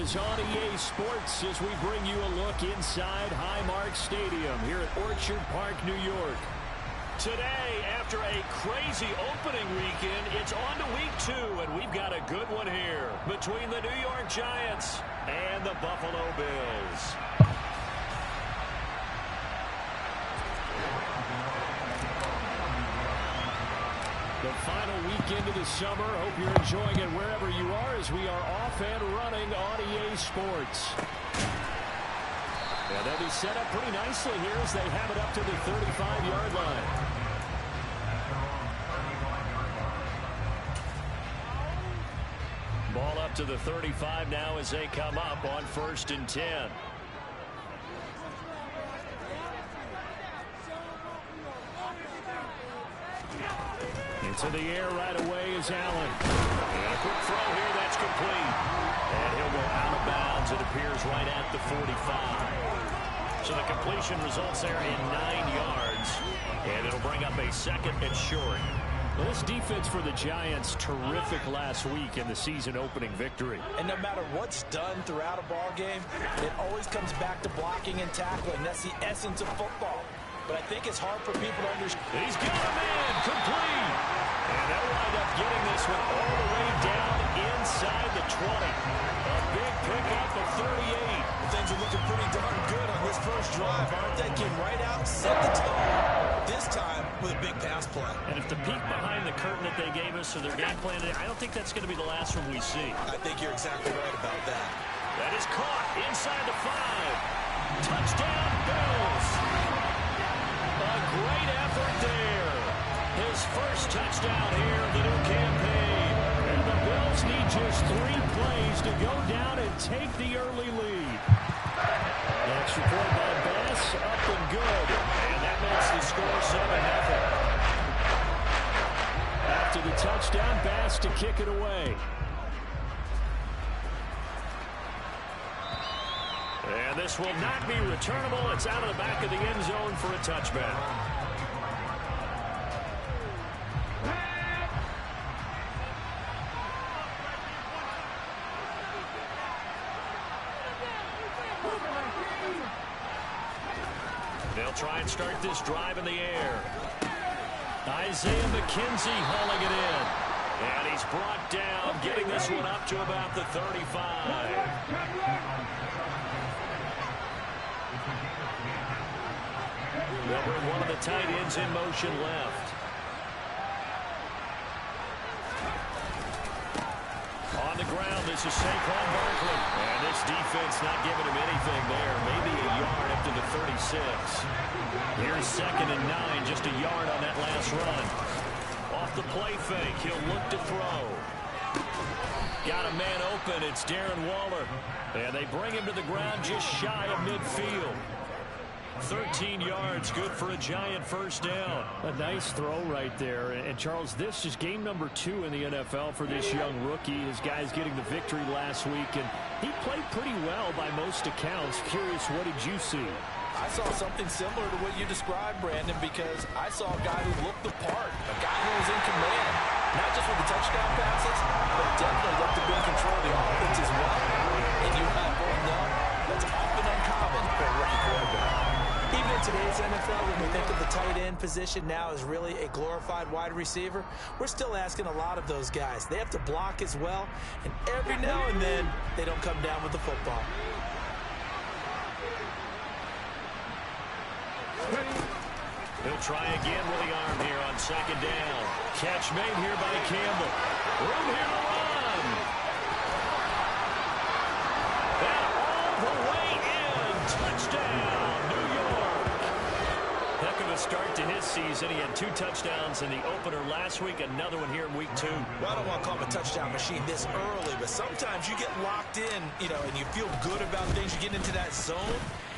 is on EA Sports as we bring you a look inside Highmark Stadium here at Orchard Park, New York. Today, after a crazy opening weekend, it's on to week 2, and we've got a good one here between the New York Giants and the Buffalo Bills. The final weekend of the summer. Hope you're enjoying it wherever you are as we are off and running on EA Sports. And they'll be set up pretty nicely here as they have it up to the 35-yard line. Ball up to the 35 now as they come up on 1st and 10. Into the air right away is Allen. And a quick throw here, that's complete. And he'll go out of bounds, it appears, right at the 45. So the completion results there in 9 yards. And it'll bring up a 2nd and short. Well, this defense for the Giants, terrific last week in the season opening victory. And no matter what's done throughout a ball game, it always comes back to blocking and tackling. That's the essence of football. But I think it's hard for people to understand. He's got a man, complete. And they'll wind up getting this one all the way down inside the 20. A big pickup of 38. Things are looking pretty darn good on this first drive, aren't they? Came right out, set the tone. This time with a big pass play. And if the peek behind the curtain that they gave us or their game plan, I don't think that's going to be the last one we see. I think you're exactly right about that. That is caught inside the 5. Touchdown, Bills. A great effort there. His first touchdown here of the new campaign. And the Bills need just 3 plays to go down and take the early lead. Extra point by Bass, up and good. And that makes the score 7-0. After the touchdown, Bass to kick it away. And this will not be returnable. It's out of the back of the end zone for a touchback. They'll try and start this drive in the air. Isaiah McKenzie hauling it in. And he's brought down, getting this one up to about the 35. They'll bring one of the tight ends in motion left. On the ground, this is Saquon Barkley. And this defense not giving him anything there. Maybe a yard up to the 36. Here's 2nd and 9, just a yard on that last run. Off the play fake, he'll look to throw. Got a man open, it's Darren Waller. And they bring him to the ground just shy of midfield. 13 yards, good for a Giant first down. A nice throw right there. And Charles, this is game number 2 in the NFL for this young rookie. His guys getting the victory last week, and he played pretty well by most accounts. Curious, what did you see? I saw something similar to what you described, Brandon, because I saw a guy who looked the part, a guy who was in command, not just with the touchdown passes, but definitely looked to be in control of the offense as well. And you have both know that's often uncommon for a rookie quarterback. Even in today's NFL, when we think of the tight end position now as really a glorified wide receiver, we're still asking a lot of those guys. They have to block as well, and every now and then, they don't come down with the football. He'll try again with the arm here on 2nd down. Catch made here by Campbell. Room here to run. And all the way in. Touchdown, New York. Heck of a start to his season. He had 2 touchdowns in the opener last week. Another one here in week 2. Well, I don't want to call him a touchdown machine this early, but sometimes you get locked in, and you feel good about things. You get into that zone,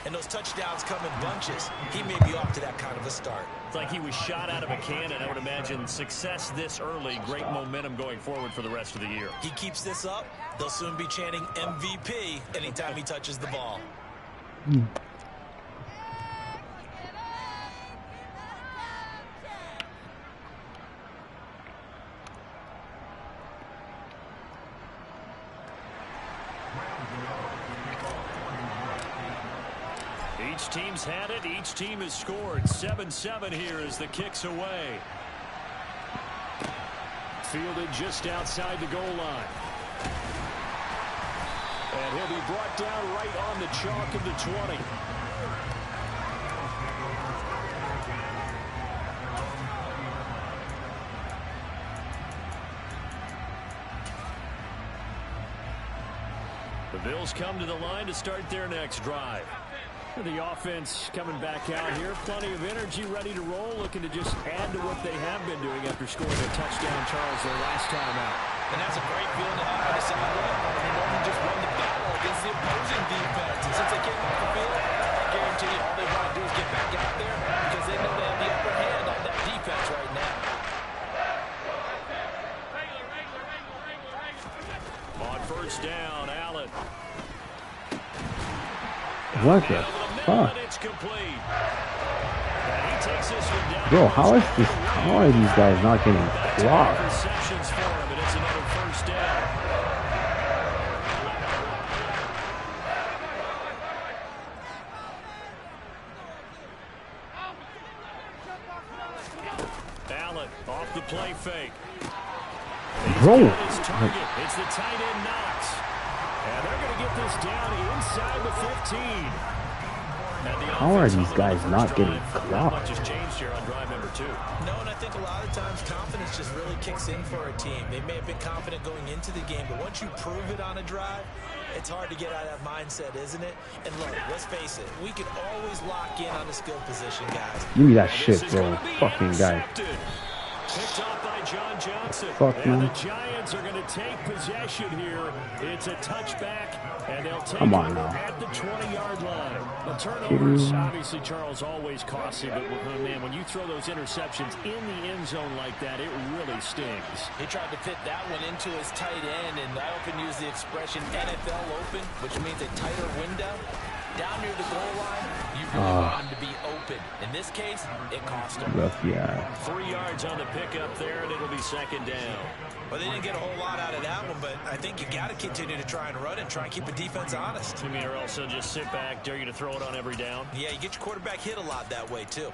and those touchdowns come in bunches. He may be off to that kind of a start. It's like he was shot out of a cannon. I would imagine success this early, great momentum going forward for the rest of the year. He keeps this up, they'll soon be chanting MVP anytime he touches the ball. Each team's had it. Each team has scored. 7-7 here as the kick's away. Fielded just outside the goal line. And he'll be brought down right on the chalk of the 20. The Bills come to the line to start their next drive. The offense coming back out here. Plenty of energy, ready to roll, looking to just add to what they have been doing after scoring a touchdown, Charles, their last time out. And that's a great feeling to have on the sideline. They know they just won the battle against the opposing defense. And since they came off the field, I guarantee you all they want to do is get back out there because they know they have the upper hand on that defense right now. On first down, Allen. What the fuck? Bro, how are these guys not getting clocked? Allen off the play fake. Bro, it's the tight end Knox. And they're going to get this down inside the 15. How are these guys not getting clocked? Just changed here on drive number 2. No, and I think a lot of times confidence just really kicks in for a team. They may have been confident going into the game, but once you prove it on a drive, it's hard to get out of that mindset, isn't it? And look, let's face it, we can always lock in on the skill position, guys. Give me that shit, bro. Fucking guy. Picked off by John Johnson. Fuck, and man. the Giants are going to take possession here. It's a touchback, and they'll take Come on it now. at the 20-yard line. The turnovers, obviously, Charles, always costly, but man, when you throw those interceptions in the end zone like that, it really stings. He tried to fit that one into his tight end, and I often use the expression NFL open, which means a tighter window. Down near the goal line, you really want him to be open. In this case, it cost him. Yeah. 3 yards on the pickup there, and it'll be second down. Well, they didn't get a whole lot out of that one, but I think you got to continue to try and run and try and keep the defense honest. You mean, or else they'll just sit back, dare you to throw it on every down? Yeah, you get your quarterback hit a lot that way, too.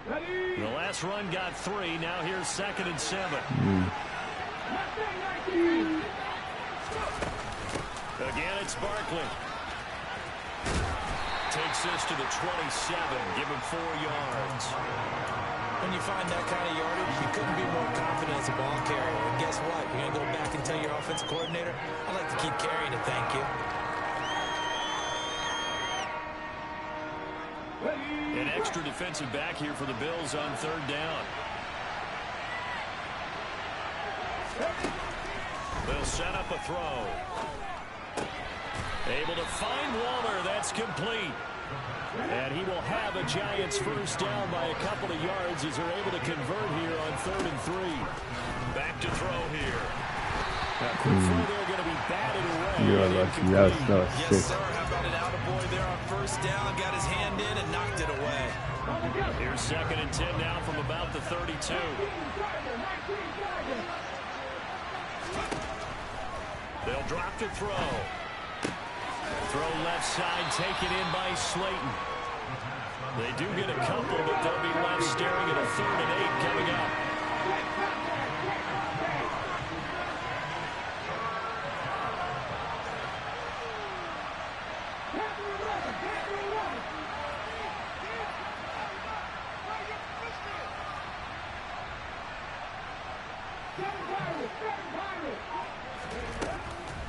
The last run got 3. Now here's 2nd and 7. Again, it's Barkley. Takes this to the 27. Give him 4 yards. When you find that kind of yardage, you couldn't be more confident as a ball carrier. And guess what? You're going to go back and tell your offensive coordinator, I'd like to keep carrying it, thank you. An extra defensive back here for the Bills on 3rd down. They'll set up a throw. Able to find Waller. That's complete. And he will have a Giants first down by a couple of yards as they're able to convert here on 3rd and 3. Back to throw here. A quick throw there going to be batted away. You're lucky. That's Yes, sick. sir. How about an attaboy there on first down? Got his hand in and knocked it away. Here's 2nd and 10 now from about the 32. They'll drop to throw. Throw left side, taken in by Slayton. They do get a couple, but they'll be left staring at a 3rd and 8 coming up.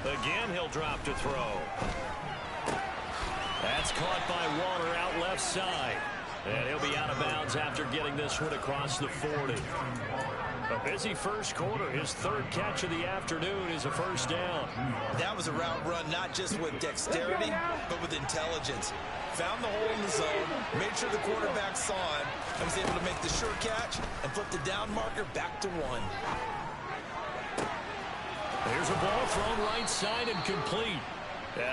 Again, he'll drop to throw. That's caught by Waller out left side. And he'll be out of bounds after getting this one across the 40. A busy first quarter. His 3rd catch of the afternoon is a first down. That was a route run not just with dexterity, but with intelligence. Found the hole in the zone, made sure the quarterback saw him, and was able to make the sure catch and flip the down marker back to 1. There's a ball thrown right side and complete.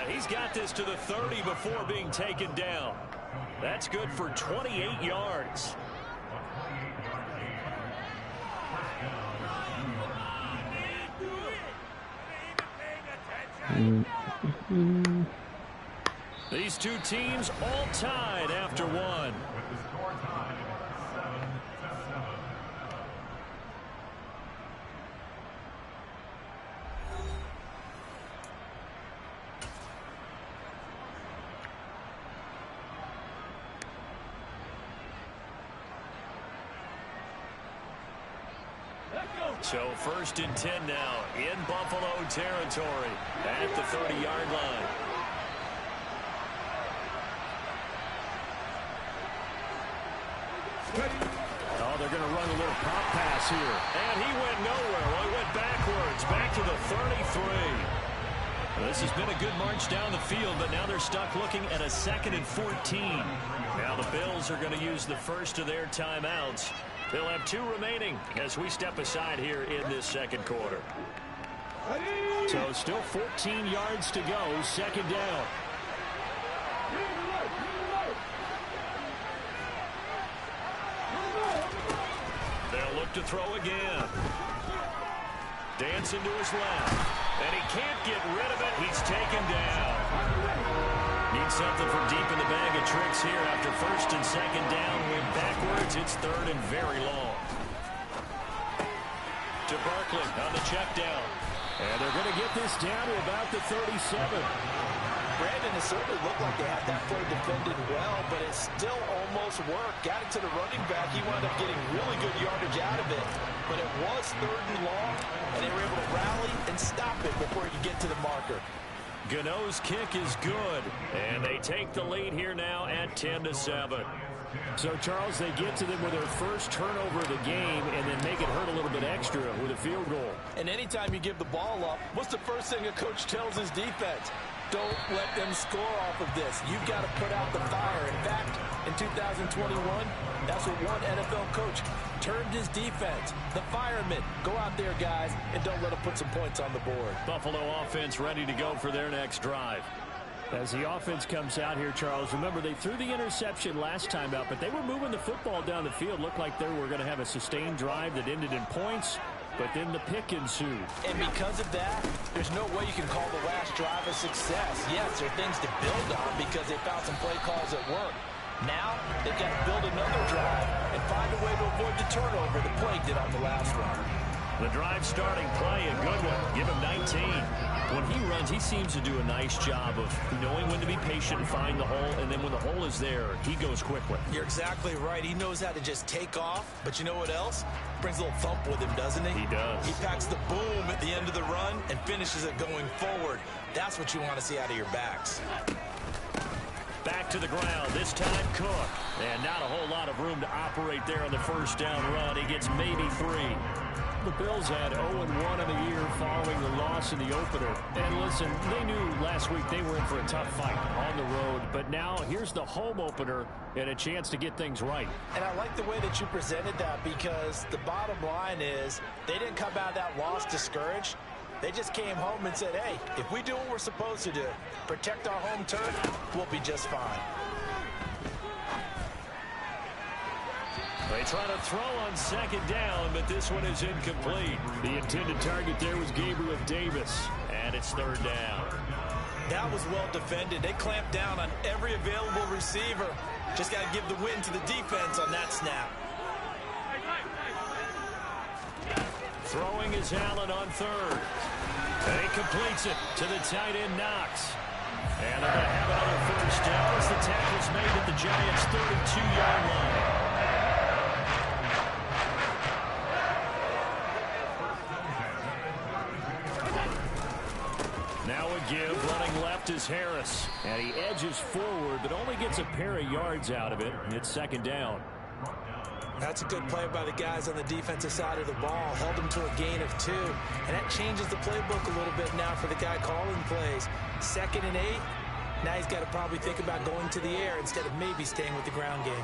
He's got this to the 30 before being taken down. That's good for 28 yards. These two teams all tied after one. So 1st and 10 now in Buffalo territory at the 30-yard line. Oh, they're going to run a little pop pass here. And he went nowhere. Well, he went backwards, back to the 33. Well, this has been a good march down the field, but now they're stuck looking at a 2nd and 14. Now the Bills are going to use the first of their timeouts. They'll have 2 remaining as we step aside here in this 2nd quarter. So still 14 yards to go, 2nd down. They'll look to throw again. Dancing to his left. And he can't get rid of it. He's taken down. Needs something from deep in the bag of tricks here after 1st and 2nd down. Went backwards. It's 3rd and very long. To Barkley on the check down. And they're going to get this down to about the 37. Brandon, it certainly looked like they had that play defended well, but it still almost worked. Got it to the running back. He wound up getting really good yardage out of it. But it was 3rd and long, and they were able to rally and stop it before he could get to the marker. Gano's kick is good, and they take the lead here now at 10-7. So, Charles, they get to them with their first turnover of the game and then make it hurt a little bit extra with a field goal. And anytime you give the ball up, what's the first thing a coach tells his defense? Don't let them score off of this. You've got to put out the fire. In fact, in 2021, that's what one NFL coach termed his defense. The firemen. Go out there, guys, and don't let them put some points on the board. Buffalo offense ready to go for their next drive. As the offense comes out here, Charles, remember they threw the interception last time out, but they were moving the football down the field. Looked like they were going to have a sustained drive that ended in points, but then the pick ensued. And because of that, there's no way you can call the last drive a success. Yes, there are things to build on because they found some play calls at work. Now, they've got to build another drive and find a way to avoid the turnover that plagued it on the last one. The drive starting play, a good one. Give him 19. When he runs, he seems to do a nice job of knowing when to be patient and find the hole, and then when the hole is there, he goes quickly. You're exactly right. He knows how to just take off, but you know what else? Brings a little thump with him, doesn't he? He does. He packs the boom at the end of the run and finishes it going forward. That's what you want to see out of your backs. Back to the ground, this time Cook. And not a whole lot of room to operate there on the first down run. He gets maybe 3. The Bills had 0-1 in the year following the loss in the opener. And listen, they knew last week they were in for a tough fight on the road. But now here's the home opener and a chance to get things right. And I like the way that you presented that because the bottom line is they didn't come out of that loss discouraged. They just came home and said, hey, if we do what we're supposed to do, protect our home turf, we'll be just fine. They try to throw on second down, but this one is incomplete. The intended target there was Gabriel Davis, and it's 3rd down. That was well defended. They clamped down on every available receiver. Just got to give the win to the defense on that snap. Throwing is Allen on 3rd. And he completes it to the tight end, Knox. And they're going to have another first down as the tackle's made at the Giants' 32-yard line. Now a give, running left is Harris. And he edges forward, but only gets a pair of yards out of it. It's 2nd down. That's a good play by the guys on the defensive side of the ball. Held them to a gain of 2. And that changes the playbook a little bit now for the guy calling plays. 2nd and 8. Now he's got to probably think about going to the air instead of maybe staying with the ground game.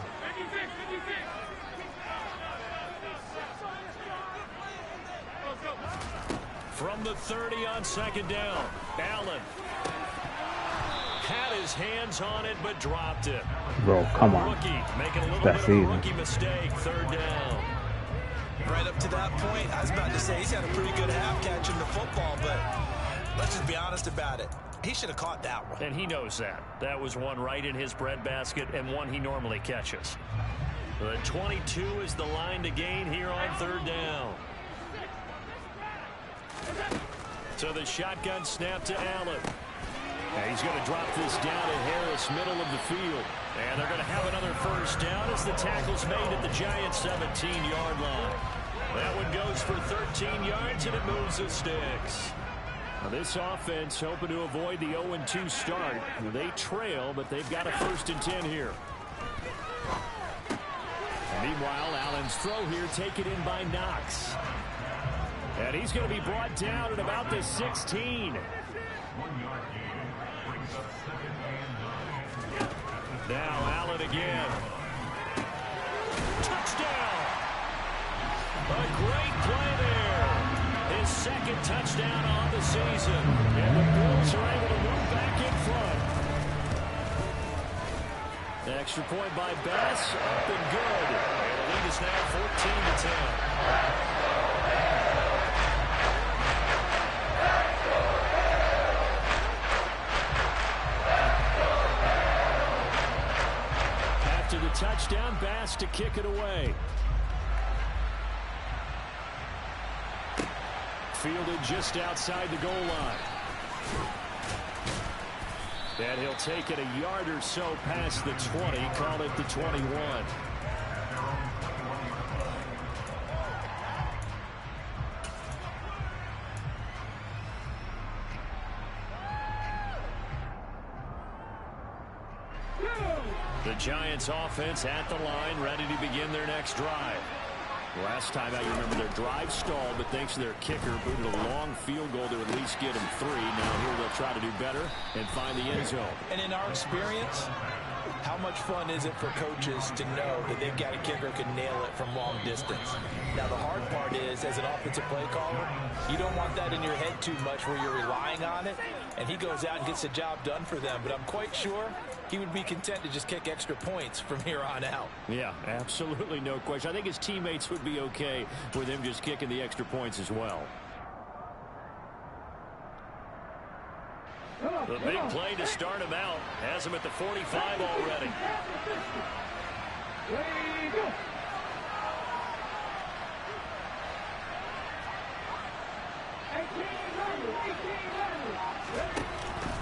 From the 30 on 2nd down, Allen had his hands on it but dropped it. Bro, come on. Rookie making a little bit of a rookie mistake. 3rd down. Right up to that point, I was about to say he's had a pretty good half catching the football, but Let's just be honest about it. He should have caught that one. And he knows that. That was one right in his breadbasket and one he normally catches. The 22 is the line to gain here on 3rd down. So the shotgun snap to Allen. And he's going to drop this down to Harris, middle of the field. And they're going to have another 1st down as the tackle's made at the Giants' 17-yard line. That one goes for 13 yards, and it moves the sticks. Now this offense hoping to avoid the 0-2 start. They trail, but they've got a 1st and 10 here. Meanwhile, Allen's throw here taken in by Knox. And he's going to be brought down at about the 16. Now Allen again. Touchdown! A great play there. His 2nd touchdown on the season. And the Bills are able to move back in front. The extra point by Bass, up and good. And the lead is now 14-10. After the touchdown, Bass to kick it away. Fielded just outside the goal line. And he'll take it a yard or so past the 20, call it the 21. The Giants offense at the line, ready to begin their next drive. Last time out, you remember their drive stalled, but thanks to their kicker, booted a long field goal to at least get them 3. Now here they'll try to do better and find the end zone. And in our experience, how much fun is it for coaches to know that they've got a kicker who can nail it from long distance? Now the hard part is, as an offensive play caller, you don't want that in your head too much where you're relying on it, and he goes out and gets the job done for them. But I'm quite sure he would be content to just kick extra points from here on out. Yeah, absolutely no question. I think his teammates would be okay with him just kicking the extra points as well. The big play to start him out has him at the 45 already.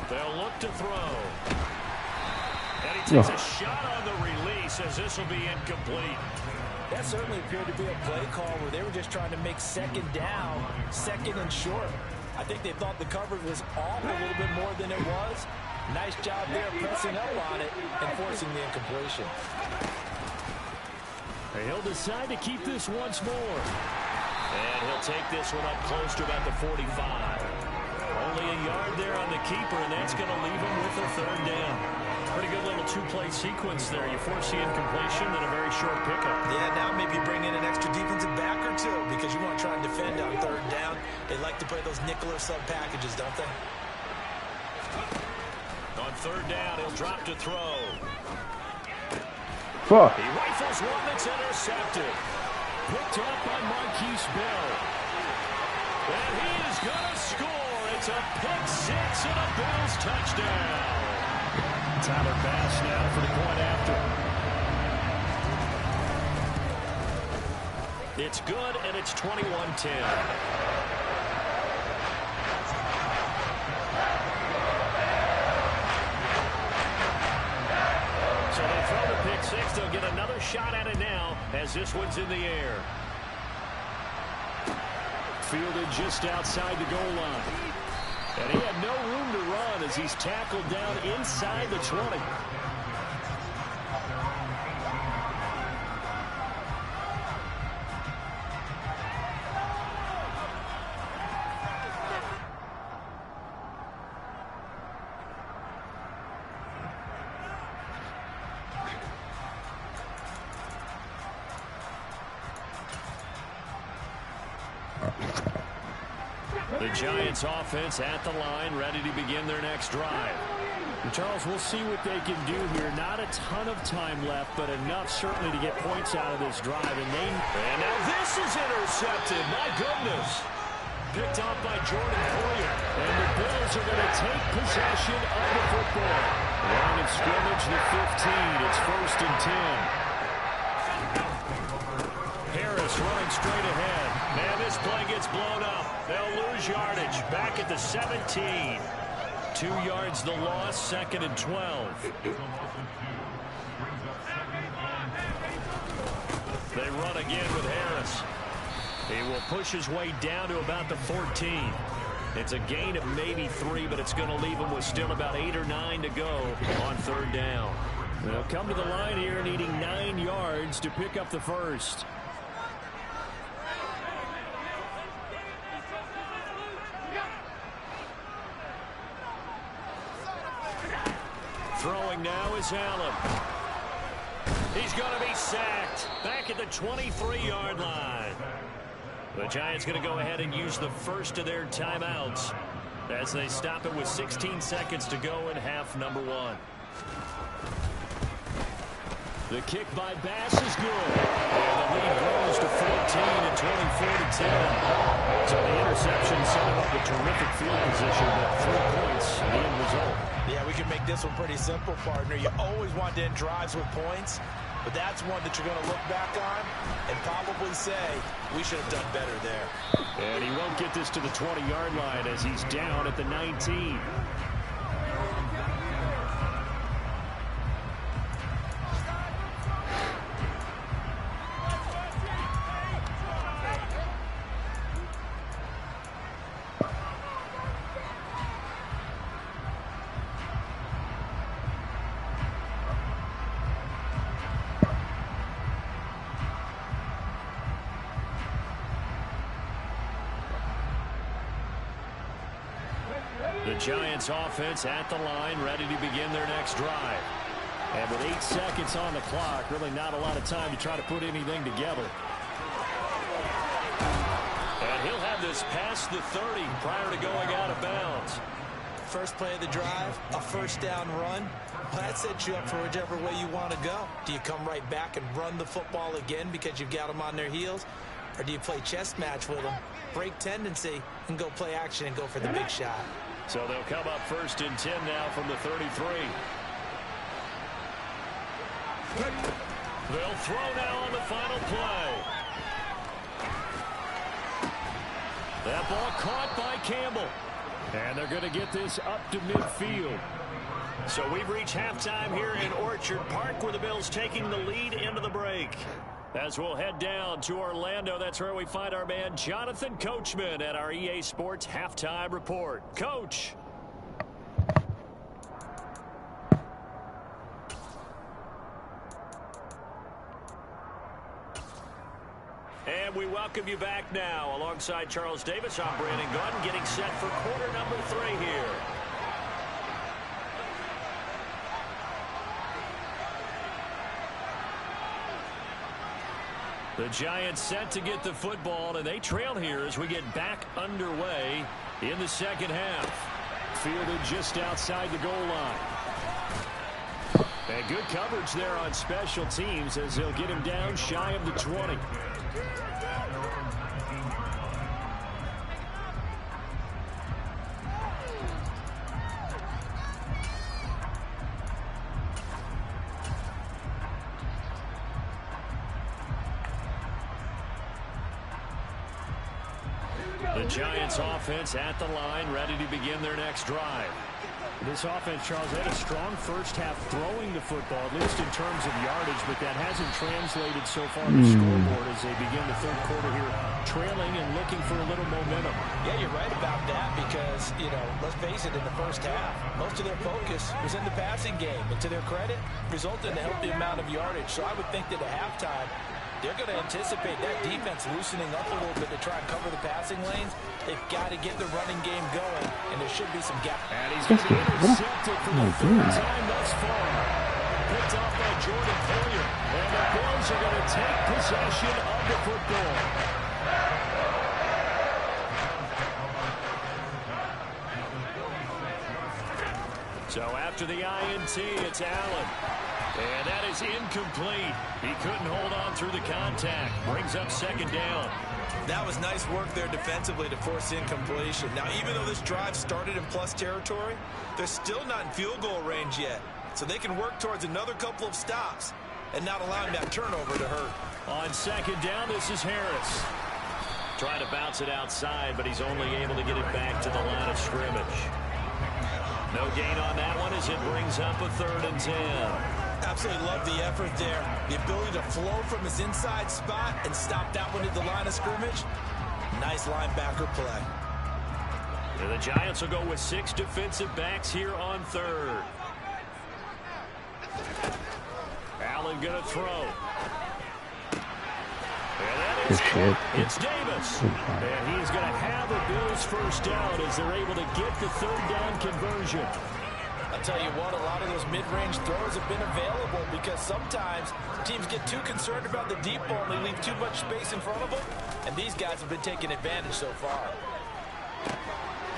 They'll look to throw. And he takes a shot on the release as this will be incomplete. That certainly appeared to be a play call where they were just trying to make 2nd down, 2nd and short. I think they thought the coverage was off a little bit more than it was. Nice job there pressing up on it and forcing the incompletion. He'll decide to keep this once more. And he'll take this one up close to about the 45. Only a yard there on the keeper, and that's going to leave him with a 3rd down. Pretty good little 2-play sequence there. You force the incompletion and a very short pickup. Yeah, now maybe bring in an extra defensive back or 2 because you want to try and defend on 3rd down. They like to play those nickel or sub packages, don't they? On 3rd down, he'll drop to throw. Fuck. He rifles one that's intercepted. Picked up by Marquise Bell. And he is going to score. It's a pick 6 and a Bills touchdown. Tyler Bass now for the point after. It's good, and it's 21-10. So they throw the pick 6. They'll get another shot at it now as this one's in the air. Fielded just outside the goal line. And he had no room to run as he's tackled down inside the 20. The Giants offense at the line, ready to begin their next drive. And Charles, we'll see what they can do here. Not a ton of time left, but enough certainly to get points out of this drive. And now this is intercepted. My goodness. picked off by Jordan Poyer. And the Bills are going to take possession of the football. Line of scrimmage, the 15. It's 1st and 10. Harris running straight ahead. Man, this play gets blown up. They'll lose yardage. Back at the 17. 2 yards the loss, 2nd and 12. They run again with Harris. He will push his way down to about the 14. It's a gain of maybe 3, but it's going to leave him with still about 8 or 9 to go on 3rd down. They'll come to the line here needing 9 yards to pick up the first. Throwing now is Allen. He's going to be sacked back at the 23-yard line. The Giants going to go ahead and use the first of their timeouts as they stop it with 16 seconds to go in half number 1. The kick by Bass is good. And the lead grows to 14 and 24-10. So the interception set him up with terrific field position, but 3 points, the end result. Yeah, we can make this one pretty simple, partner. You always want to end drives with points, but that's one that you're going to look back on and probably say, we should have done better there. And he won't get this to the 20-yard line as he's down at the 19. The Giants offense at the line, ready to begin their next drive. And with 8 seconds on the clock, really not a lot of time to try to put anything together. And he'll have this past the 30 prior to going out of bounds. First play of the drive, a first down run. Well, that sets you up for whichever way you want to go. Do you come right back and run the football again because you've got them on their heels? Or do you play chess match with them, break tendency, and go play action and go for the big shot? So they'll come up 1st and 10 now from the 33. They'll throw now on the final play. That ball caught by Campbell. And they're going to get this up to midfield. So we've reached halftime here in Orchard Park, where the Bills taking the lead into the break. As we'll head down to Orlando, that's where we find our man Jonathan Coachman at our EA Sports Halftime Report. Coach. And we welcome you back now. Alongside Charles Davis, I'm Brandon Gunn, getting set for quarter number 3 here. The Giants set to get the football, and they trail here as we get back underway in the second half. Fielded just outside the goal line. And good coverage there on special teams as they'll get him down shy of the 20. The Giants offense at the line, ready to begin their next drive. This offense, Charles, had a strong first half throwing the football, at least in terms of yardage, but that hasn't translated so far to the scoreboard as they begin the third quarter here, trailing and looking for a little momentum. Yeah, you're right about that because, let's face it, in the first half, most of their focus was in the passing game. And to their credit, resulted in a healthy amount of yardage. So I would think that at halftime, they're going to anticipate that defense loosening up a little bit to try and cover the passing lanes. They've got to get the running game going, and there should be some gap. And he's going to be intercepted for the 3rd time thus far. Picked off by Jordan Poyer. And the Bills are going to take possession of the football. So after the INT, it's Allen. And that is incomplete. He couldn't hold on through the contact. Brings up 2nd down. That was nice work there defensively to force incompletion. Now, even though this drive started in plus territory, they're still not in field goal range yet. So they can work towards another couple of stops and not allowing that turnover to hurt. On second down, this is Harris. Trying to bounce it outside, but he's only able to get it back to the line of scrimmage. No gain on that one as it brings up a 3rd and 10. Absolutely love the effort there. The ability to flow from his inside spot and stop that one at the line of scrimmage. Nice linebacker play. And the Giants will go with 6 defensive backs here on 3rd. Allen going to throw. And that is it's Davis. And he's going to have a Bills first down as they're able to get the 3rd down conversion. I'll tell you what, a lot of those mid-range throws have been available because sometimes teams get too concerned about the deep ball and they leave too much space in front of them. And these guys have been taking advantage so far.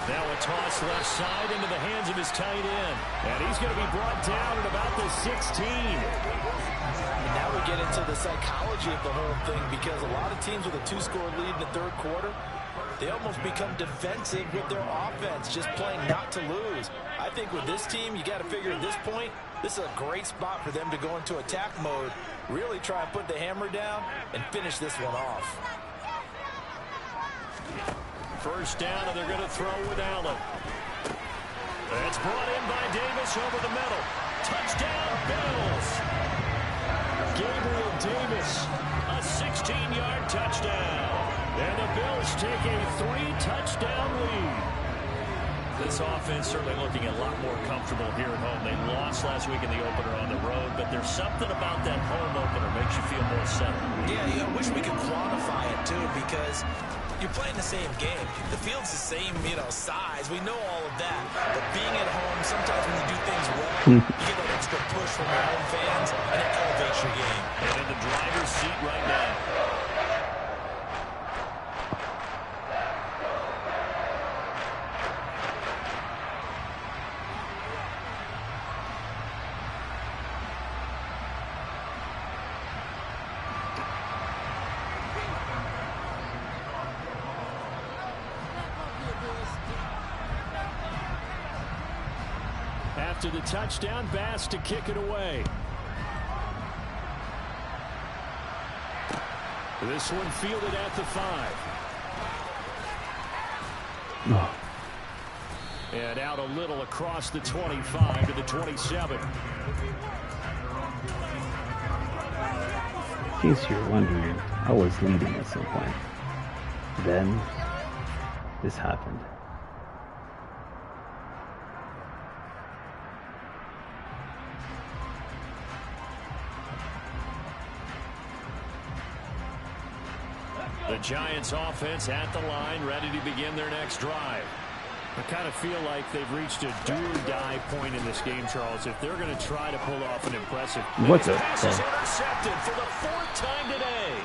Now a toss left side into the hands of his tight end. And he's going to be brought down at about the 16. And now we get into the psychology of the whole thing because a lot of teams with a 2-score lead in the 3rd quarter, they almost become defensive with their offense, just playing not to lose. I think with this team, you got to figure at this point, this is a great spot for them to go into attack mode, really try and put the hammer down and finish this one off. First down, and they're going to throw with Allen. That's brought in by Davis over the middle. Touchdown, Bills. Gabriel Davis, a 16-yard touchdown. And the Bills take a 3-touchdown lead. This offense certainly looking a lot more comfortable here at home. They lost last week in the opener on the road, but there's something about that home opener makes you feel more settled. Yeah, I wish we could quantify it, too, because you're playing the same game. The field's the same, size. We know all of that. But being at home, sometimes when you do things well, you get that extra push from your home fans, and it elevates your game. And in the driver's seat right now. After the touchdown, Bass to kick it away. This one fielded at the 5. Oh. And out a little across the 25 to the 27. In case you're wondering, I was leading at some point. Then, this happened. The Giants offense at the line, ready to begin their next drive. I kind of feel like they've reached a do-or-die point in this game, Charles. If they're going to try to pull off an impressive... What's up? Pass is intercepted for the 4th time today.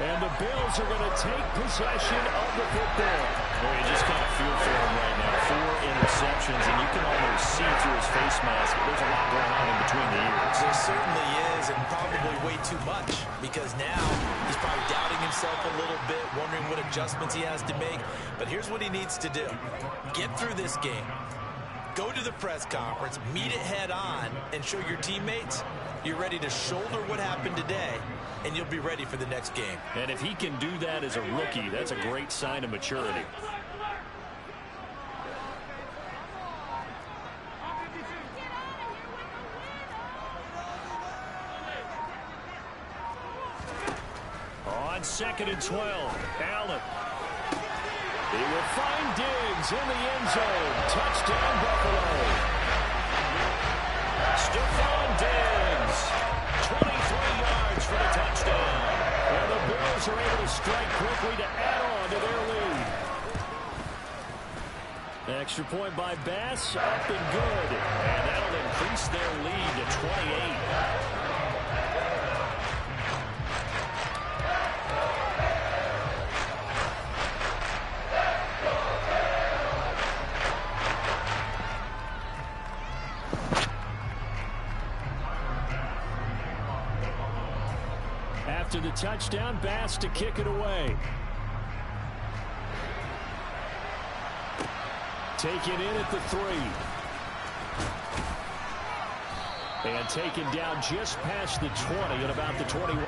And the Bills are going to take possession of the football. Well, you just kind of feel for him right now. 4 interceptions, and you can almost see through his face mask. There's a lot going on in between the ears. There certainly is, and probably way too much, because now he's probably doubting himself a little bit, wondering what adjustments he has to make. But here's what he needs to do. Get through this game. Go to the press conference, meet it head on, and show your teammates you're ready to shoulder what happened today, and you'll be ready for the next game. And if he can do that as a rookie, that's a great sign of maturity. On 2nd and 12, Allen. He will find Diggs in the end zone. Touchdown, Buffalo. Stephon Diggs, 23 yards for the touchdown. And the Bills are able to strike quickly to add on to their lead. Extra point by Bass, up and good. And that'll increase their lead to 28. After the touchdown, Bass to kick it away. Taken in at the 3. And taken down just past the 20 at about the 21.